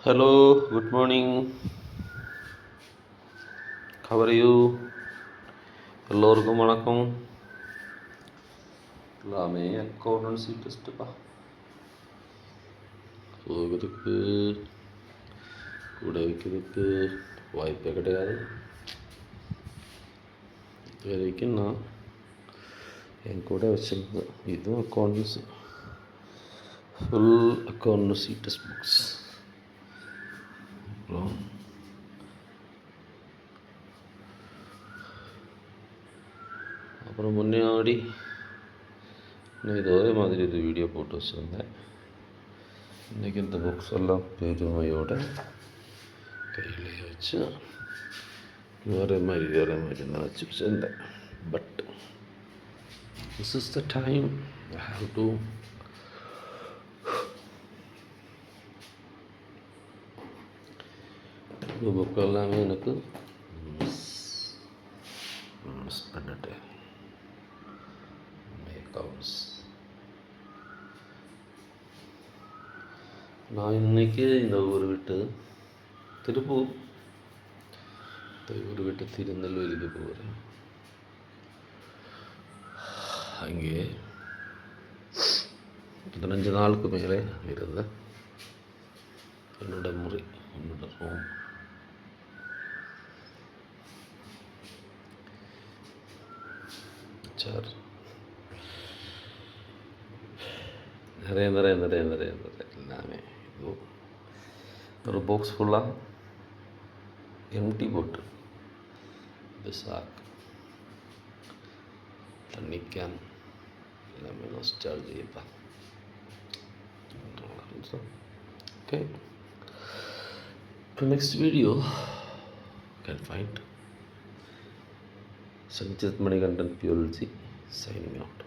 Hello, good morning. How are you? எல்லோருக்கும் வணக்கம். எல்லாமே அக்கௌண்டன்சி டெஸ்ட்டுப்பா. போகிறதுக்கு கூட வைக்கிறதுக்கு வாய்ப்பே கிடையாது. இது வரைக்கும் நான் என் கூட வச்சுருந்தேன். இதுவும் accountancy, full accountancy test books. அப்புறம் முன்னாடி நான் இது ஒரே மாதிரி ஒரு வீடியோ போட்டு வச்சுருந்தேன். இன்றைக்கி இந்த புக்ஸ் எல்லாம் பெருமையோட கையிலேயே வச்சு வேறு மாதிரி நான் வச்சு வச்சுருந்தேன். But this is the time I have to இந்த புக் எல்லாமே எனக்கு மிஸ் பண்ணிட்டேன். நான் இன்றைக்கி இந்த ஊர் விட்டு திருப்பூர், இந்த ஊர் விட்டு திருநெல்வேலிக்கு போகிறேன். அங்கே 15 நாளுக்கு மேலே இருந்தேன். என்னோட முறை, என்னோட ஹோம். சார் நிறைய எல்லாமே ஒரு பாக்ஸ் ஃபுல்லாக எம்டி போட்டு பிசாக் தண்ணி கேன் எல்லாமே nostalgia. Okay, next video you can find Sanchit Manikandan PLC signing out.